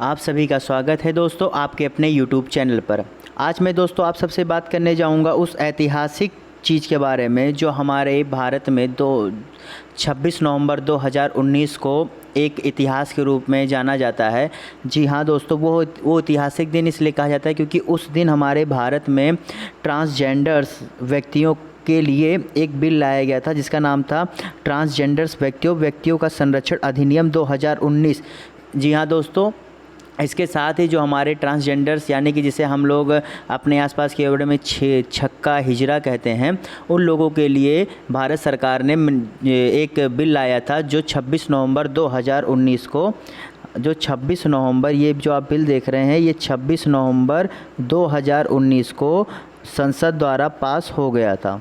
आप सभी का स्वागत है दोस्तों आपके अपने YouTube चैनल पर। आज मैं दोस्तों आप सबसे बात करने जाऊंगा उस ऐतिहासिक चीज़ के बारे में जो हमारे भारत में 26 नवंबर 2019 को एक इतिहास के रूप में जाना जाता है। जी हाँ दोस्तों, वो ऐतिहासिक दिन इसलिए कहा जाता है क्योंकि उस दिन हमारे भारत में ट्रांसजेंडर्स व्यक्तियों के लिए एक बिल लाया गया था जिसका नाम था ट्रांसजेंडर्स व्यक्तियों का संरक्षण अधिनियम 2019। जी हाँ दोस्तों, इसके साथ ही जो हमारे ट्रांसजेंडर्स यानी कि जिसे हम लोग अपने आसपास के वर्ड में छक्का हिजरा कहते हैं, उन लोगों के लिए भारत सरकार ने एक बिल लाया था जो 26 नवंबर 2019 को ये जो आप बिल देख रहे हैं ये 26 नवंबर 2019 को संसद द्वारा पास हो गया था।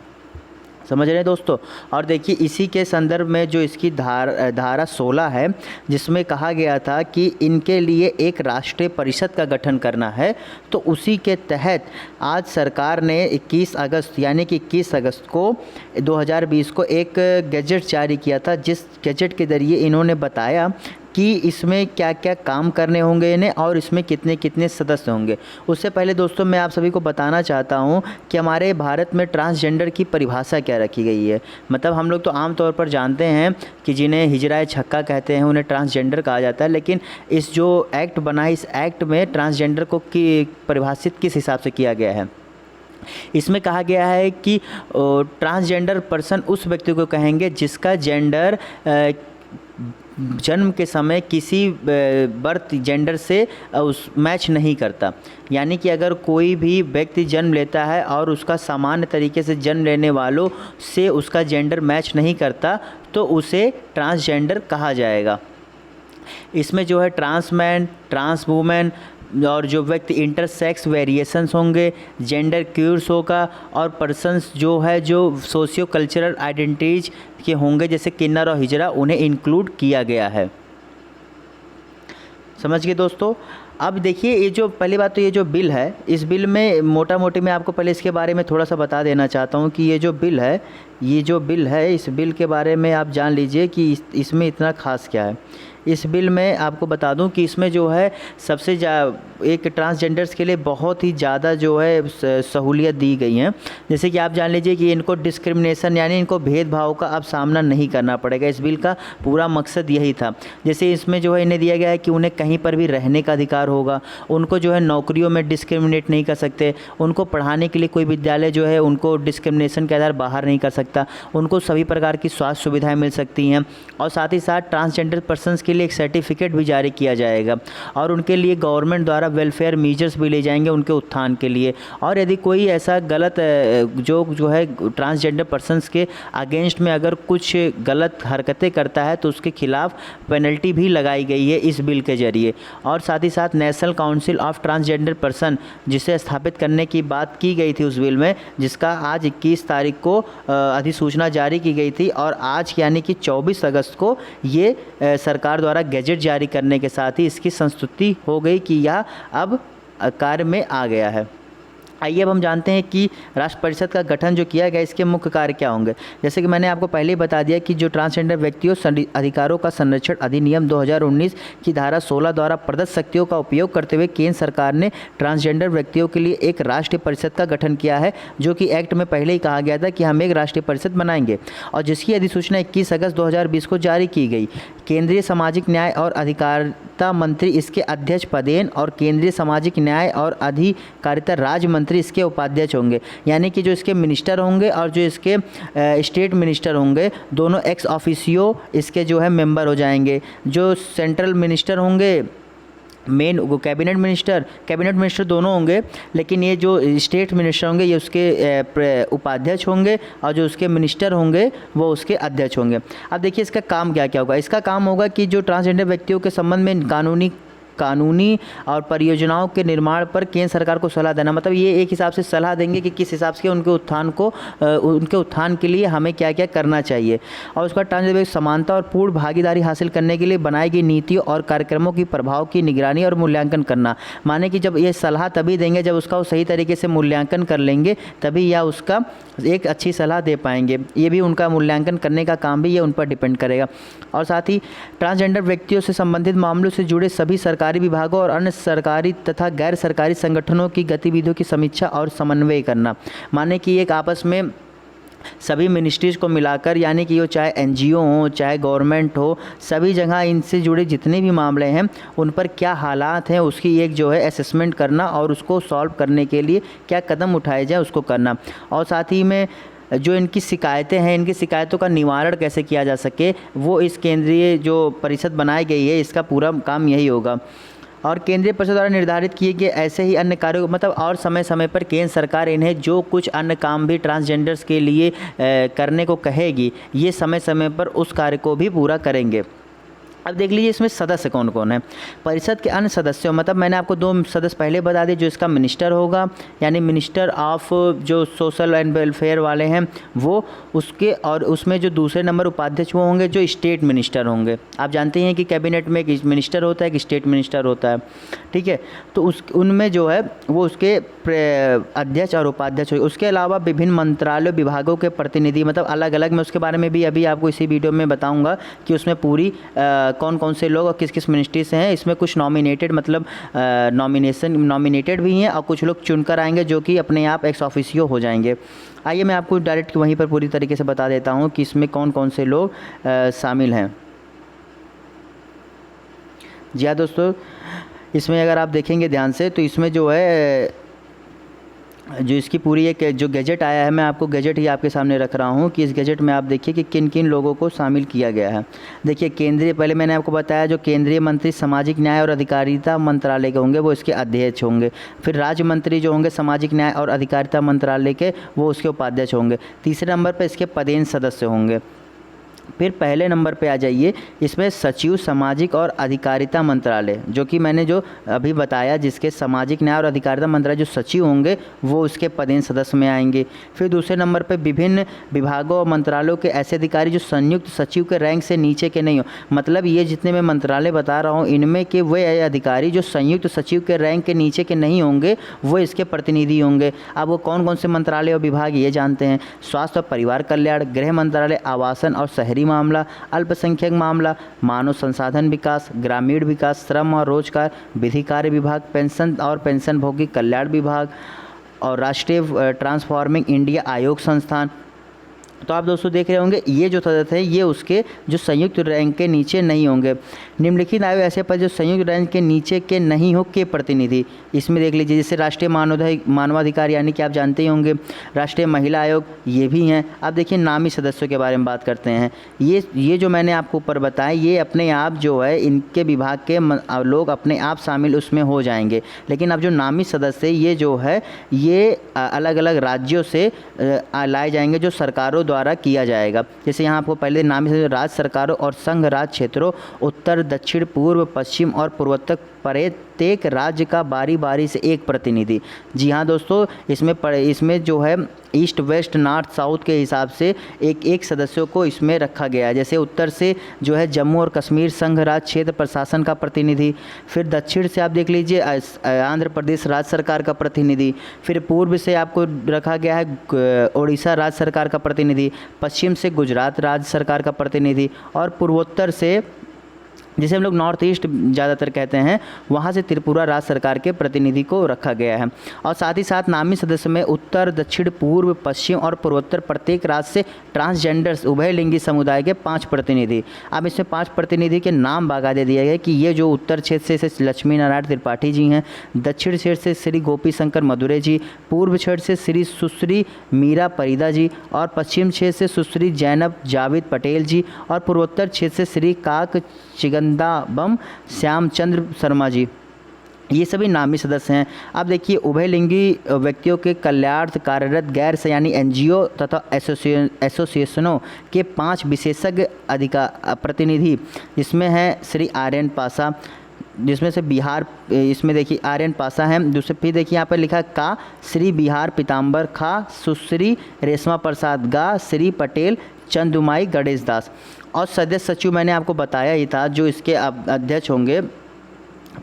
समझ रहे हैं दोस्तों। और देखिए इसी के संदर्भ में जो इसकी धारा 16 है जिसमें कहा गया था कि इनके लिए एक राष्ट्रीय परिषद का गठन करना है, तो उसी के तहत आज सरकार ने 21 अगस्त यानी कि 21 अगस्त को 2020 को एक गैजेट जारी किया था, जिस गैजेट के ज़रिए इन्होंने बताया कि इसमें क्या क्या काम करने होंगे इन्हें और इसमें कितने कितने सदस्य होंगे। उससे पहले दोस्तों मैं आप सभी को बताना चाहता हूं कि हमारे भारत में ट्रांसजेंडर की परिभाषा क्या रखी गई है। मतलब हम लोग तो आम तौर पर जानते हैं कि जिन्हें हिजरा छक्का कहते हैं उन्हें ट्रांसजेंडर कहा जाता है, लेकिन इस जो एक्ट बना है इस एक्ट में ट्रांसजेंडर को परिभाषित किस हिसाब से किया गया है। इसमें कहा गया है कि ट्रांसजेंडर पर्सन उस व्यक्ति को कहेंगे जिसका जेंडर जन्म के समय किसी बर्थ जेंडर से उस मैच नहीं करता। यानी कि अगर कोई भी व्यक्ति जन्म लेता है और उसका सामान्य तरीके से जन्म लेने वालों से उसका जेंडर मैच नहीं करता तो उसे ट्रांसजेंडर कहा जाएगा। इसमें जो है ट्रांसमैन, ट्रांस वूमेन और जो व्यक्ति इंटरसेक्स वेरिएशंस होंगे, जेंडर क्यूर्स होगा और पर्सन्स जो है जो सोशियो कल्चरल आइडेंटिटीज के होंगे जैसे किन्नर और हिजरा, उन्हें इंक्लूड किया गया है। समझ गए दोस्तों। अब देखिए ये जो पहली बात तो ये जो बिल है, इस बिल में मोटा मोटी मैं आपको पहले इसके बारे में थोड़ा सा बता देना चाहता हूँ कि ये जो बिल है इस बिल के बारे में आप जान लीजिए कि इसमें इतना ख़ास क्या है। इस बिल में आपको बता दूं कि इसमें जो है सबसे एक ट्रांसजेंडर्स के लिए बहुत ही ज़्यादा जो है सहूलियत दी गई हैं। जैसे कि आप जान लीजिए कि इनको डिस्क्रिमिनेशन यानी इनको भेदभाव का अब सामना नहीं करना पड़ेगा। इस बिल का पूरा मकसद यही था। जैसे इसमें जो है इन्हें दिया गया है कि उन्हें कहीं पर भी रहने का अधिकार होगा, उनको जो है नौकरियों में डिस्क्रिमिनेट नहीं कर सकते, उनको पढ़ाने के लिए कोई विद्यालय जो है उनको डिस्क्रिमिनेशन के आधार बाहर नहीं कर सकता, उनको सभी प्रकार की स्वास्थ्य सुविधाएँ मिल सकती हैं और साथ ही साथ ट्रांसजेंडर पर्सनस के लिए एक सर्टिफिकेट भी जारी किया जाएगा और उनके लिए गवर्नमेंट द्वारा वेलफेयर मीजर्स भी ले जाएंगे उनके उत्थान के लिए। और यदि कोई ऐसा गलत जो है ट्रांसजेंडर पर्सनस के अगेंस्ट में अगर कुछ गलत हरकतें करता है तो उसके खिलाफ पेनल्टी भी लगाई गई है इस बिल के जरिए। और साथ ही साथ national council of transgender person जिसे स्थापित करने की बात की गई थी उस बिल में, जिसका आज 21 तारीख को अधिसूचना जारी की गई थी और आज यानी कि 24 अगस्त को ये सरकार द्वारा गैजेट जारी करने के साथ ही इसकी संस्तुति हो गई कि यह अब कार्य में आ गया है। आइए अब हम जानते हैं कि राष्ट्र परिषद का गठन जो किया गया इसके मुख्य कार्य क्या होंगे। जैसे कि मैंने आपको पहले ही बता दिया कि जो ट्रांसजेंडर व्यक्तियों अधिकारों का संरक्षण अधिनियम 2019 की धारा 16 द्वारा प्रदत्त शक्तियों का उपयोग करते हुए केंद्र सरकार ने ट्रांसजेंडर व्यक्तियों के लिए एक राष्ट्रीय परिषद का गठन किया है, जो कि एक्ट में पहले ही कहा गया था कि हम एक राष्ट्रीय परिषद बनाएंगे और जिसकी अधिसूचना 21 अगस्त 2020 को जारी की गई। केंद्रीय सामाजिक न्याय और अधिकारिता मंत्री इसके अध्यक्ष पदेन और केंद्रीय सामाजिक न्याय और अधिकारिता राज्य मंत्री इसके उपाध्यक्ष होंगे। यानी कि जो इसके मिनिस्टर होंगे और जो इसके स्टेट मिनिस्टर होंगे दोनों एक्स ऑफिसियो इसके जो है मेंबर हो जाएंगे। जो सेंट्रल मिनिस्टर होंगे मेन वो कैबिनेट मिनिस्टर दोनों होंगे, लेकिन ये जो स्टेट मिनिस्टर होंगे ये उसके उपाध्यक्ष होंगे और जो उसके मिनिस्टर होंगे वो उसके अध्यक्ष होंगे। अब देखिए इसका काम क्या क्या होगा। इसका काम होगा कि जो ट्रांसजेंडर व्यक्तियों के संबंध में कानूनी और परियोजनाओं के निर्माण पर केंद्र सरकार को सलाह देना। मतलब ये एक हिसाब से सलाह देंगे कि किस हिसाब से उनके उत्थान के लिए हमें क्या क्या करना चाहिए। और उसका ट्रांसजेंडर समानता और पूर्ण भागीदारी हासिल करने के लिए बनाई गई नीतियों और कार्यक्रमों की प्रभाव की निगरानी और मूल्यांकन करना। माने कि जब ये सलाह तभी देंगे जब उसका वो सही तरीके से मूल्यांकन कर लेंगे, तभी या उसका एक अच्छी सलाह दे पाएंगे। ये भी उनका मूल्यांकन करने का काम भी ये उन पर डिपेंड करेगा। और साथ ही ट्रांसजेंडर व्यक्तियों से संबंधित मामलों से जुड़े सभी सरकार सरकारी विभागों और अन्य सरकारी तथा गैर सरकारी संगठनों की गतिविधियों की समीक्षा और समन्वय करना। माने कि एक आपस में सभी मिनिस्ट्रीज़ को मिलाकर, यानी कि वो चाहे एनजीओ हो चाहे गवर्नमेंट हो, सभी जगह इनसे जुड़े जितने भी मामले हैं उन पर क्या हालात हैं उसकी एक जो है असेसमेंट करना और उसको सॉल्व करने के लिए क्या कदम उठाए जाए उसको करना। और साथ ही में जो इनकी शिकायतें हैं, इनकी शिकायतों का निवारण कैसे किया जा सके, वो इस केंद्रीय जो परिषद बनाई गई है इसका पूरा काम यही होगा। और केंद्रीय परिषद द्वारा निर्धारित किए गए ऐसे ही अन्य कार्यों मतलब और समय समय पर केंद्र सरकार इन्हें जो कुछ अन्य काम भी ट्रांसजेंडर्स के लिए करने को कहेगी, ये समय समय पर उस कार्य को भी पूरा करेंगे। अब देख लीजिए इसमें सदस्य कौन कौन है। परिषद के अन्य सदस्यों मतलब मैंने आपको 2 सदस्य पहले बता दिए। जो इसका मिनिस्टर होगा यानी मिनिस्टर ऑफ जो सोशल एंड वेलफेयर वाले हैं वो, उसके और उसमें जो दूसरे नंबर उपाध्यक्ष वो होंगे जो स्टेट मिनिस्टर होंगे। आप जानते हैं कि कैबिनेट में एक मिनिस्टर होता है, एक स्टेट मिनिस्टर होता है, ठीक है। तो उनमें जो है वो उसके अध्यक्ष और उपाध्यक्ष होंगे। उसके अलावा विभिन्न मंत्रालयों विभागों के प्रतिनिधि मतलब अलग अलग, मैं उसके बारे में भी अभी आपको इसी वीडियो में बताऊँगा कि उसमें पूरी कौन कौन से लोग और किस किस मिनिस्ट्री से हैं। इसमें कुछ नॉमिनेटेड मतलब नॉमिनेटेड भी हैं और कुछ लोग चुनकर आएंगे जो कि अपने आप एक्स ऑफिशियो हो जाएंगे। आइए मैं आपको डायरेक्ट वहीं पर पूरी तरीके से बता देता हूं कि इसमें कौन कौन से लोग शामिल हैं। जी हाँ दोस्तों, इसमें अगर आप देखेंगे ध्यान से तो इसमें जो है जो इसकी पूरी एक जो गैजेट आया है, मैं आपको गैजेट ही आपके सामने रख रहा हूँ कि इस गैजेट में आप देखिए कि किन किन लोगों को शामिल किया गया है। देखिए केंद्रीय, पहले मैंने आपको बताया जो केंद्रीय मंत्री सामाजिक न्याय और अधिकारिता मंत्रालय के होंगे वो इसके अध्यक्ष होंगे। फिर राज्य मंत्री जो होंगे सामाजिक न्याय और अधिकारिता मंत्रालय के वो उसके उपाध्यक्ष होंगे। तीसरे नंबर पर इसके पदेन सदस्य होंगे। फिर पहले नंबर पे आ जाइए, इसमें सचिव सामाजिक और अधिकारिता मंत्रालय जो कि मैंने जो अभी बताया जिसके सामाजिक न्याय और अधिकारिता मंत्रालय जो सचिव होंगे वो उसके पदेन सदस्य में आएंगे। फिर दूसरे नंबर पे विभिन्न विभागों और मंत्रालयों के ऐसे अधिकारी जो संयुक्त सचिव के रैंक से नीचे के नहीं हो, मतलब ये जितने मैं मंत्रालय बता रहा हूँ इनमें के वे अधिकारी जो संयुक्त सचिव के रैंक के नीचे के नहीं होंगे वो इसके प्रतिनिधि होंगे। अब वो कौन कौन से मंत्रालय और विभाग ये जानते हैं। स्वास्थ्य और परिवार कल्याण, गृह मंत्रालय, आवासन और शहरी मामला, अल्पसंख्यक मामला, मानव संसाधन विकास, ग्रामीण विकास, श्रम और रोजगार, विधि कार्य विभाग, पेंशन और पेंशनभोगी कल्याण विभाग और राष्ट्रीय ट्रांसफॉर्मिंग इंडिया आयोग संस्थान। तो आप दोस्तों देख रहे होंगे ये जो सदस्य है ये उसके जो संयुक्त रैंक के नीचे नहीं होंगे। निम्नलिखित आयोग ऐसे पद जो संयुक्त रैंक के नीचे के नहीं हो के प्रतिनिधि, इसमें देख लीजिए जैसे राष्ट्रीय मानवाधिकार यानी कि आप जानते ही होंगे, राष्ट्रीय महिला आयोग ये भी हैं। अब देखिए नामी सदस्यों के बारे में बात करते हैं। ये जो मैंने आपको ऊपर बताया ये अपने आप जो है इनके विभाग के लोग अपने आप शामिल उसमें हो जाएंगे। लेकिन अब जो नामी सदस्य ये जो है ये अलग अलग राज्यों से लाए जाएंगे जो सरकारों द्वारा किया जाएगा। जैसे यहाँ आपको पहले नाम है राज्य सरकारों और संघ राज्य क्षेत्रों, उत्तर, दक्षिण, पूर्व, पश्चिम और पूर्वोत्तर प्रत्येक राज्य का बारी बारी से एक प्रतिनिधि। जी हाँ दोस्तों, इसमें जो है ईस्ट, वेस्ट, नॉर्थ, साउथ के हिसाब से एक एक सदस्यों को इसमें रखा गया है। जैसे उत्तर से जो है जम्मू और कश्मीर संघ राज्य क्षेत्र प्रशासन का प्रतिनिधि। फिर दक्षिण से आप देख लीजिए आंध्र प्रदेश राज्य सरकार का प्रतिनिधि। फिर पूर्व से आपको रखा गया है उड़ीसा राज्य सरकार का प्रतिनिधि। पश्चिम से गुजरात राज्य सरकार का प्रतिनिधि और पूर्वोत्तर से जिसे हम लोग नॉर्थ ईस्ट ज़्यादातर कहते हैं वहाँ से त्रिपुरा राज्य सरकार के प्रतिनिधि को रखा गया है। और साथ ही साथ नामी सदस्य में उत्तर, दक्षिण, पूर्व, पश्चिम और पूर्वोत्तर प्रत्येक राज्य से ट्रांसजेंडर्स उभयलिंगी समुदाय के 5 प्रतिनिधि। अब इसमें 5 प्रतिनिधि के नाम बाकायदे दिए गए कि ये जो उत्तर क्षेत्र से लक्ष्मी नारायण त्रिपाठी जी हैं, दक्षिण क्षेत्र से श्री गोपी शंकर मधुरे जी, पूर्व क्षेत्र से श्री सुश्री मीरा परिदा जी और पश्चिम क्षेत्र से सुश्री जैनब जावेद पटेल जी और पूर्वोत्तर क्षेत्र से श्री काक चिगंदाबम श्यामचंद्र शर्मा जी। ये सभी नामी सदस्य हैं। अब देखिए उभयलिंगी व्यक्तियों के कल्याणार्थ कार्यरत गैर यानी एनजीओ तथा एसोसिएशनों के 5 विशेषज्ञ प्रतिनिधि, जिसमें है श्री आर्यन पासा, जिसमें से बिहार, इसमें देखिए आर्यन पासा है। दूसरे फिर देखिए यहाँ पर लिखा है का श्री बिहार पीताम्बर खा, सुश्री रेशमा प्रसाद गा, श्री पटेल चंदुमाई गणेश दास। और सदस्य सचिव मैंने आपको बताया ही था जो इसके अध्यक्ष होंगे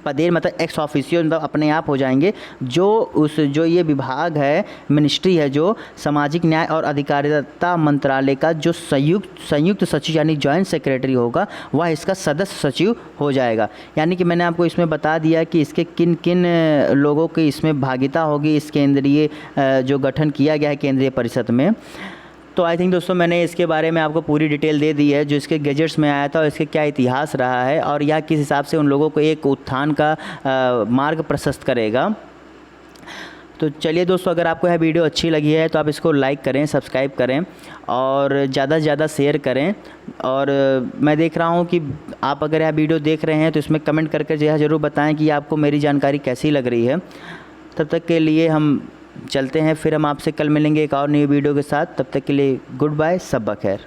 पदेर मतलब एक्स ऑफिशियो मतलब अपने आप हो जाएंगे। जो ये विभाग है, मिनिस्ट्री है, जो सामाजिक न्याय और अधिकारिता मंत्रालय का जो संयुक्त सचिव यानी जॉइंट सेक्रेटरी होगा, वह इसका सदस्य सचिव हो जाएगा। यानी कि मैंने आपको इसमें बता दिया कि इसके किन किन लोगों की इसमें भागीदारी होगी इस केंद्रीय जो गठन किया गया है केंद्रीय परिषद में। तो आई थिंक दोस्तों मैंने इसके बारे में आपको पूरी डिटेल दे दी है, जो इसके गैजेट्स में आया था और इसके क्या इतिहास रहा है और यह किस हिसाब से उन लोगों को एक उत्थान का मार्ग प्रशस्त करेगा। तो चलिए दोस्तों, अगर आपको यह वीडियो अच्छी लगी है तो आप इसको लाइक करें, सब्सक्राइब करें और ज़्यादा से ज़्यादा शेयर करें। और मैं देख रहा हूँ कि आप अगर यह वीडियो देख रहे हैं तो इसमें कमेंट करके यह ज़रूर बताएं कि आपको मेरी जानकारी कैसी लग रही है। तब तक के लिए हम चलते हैं, फिर हम आपसे कल मिलेंगे एक और नई वीडियो के साथ। तब तक के लिए गुड बाय, सब बखैर।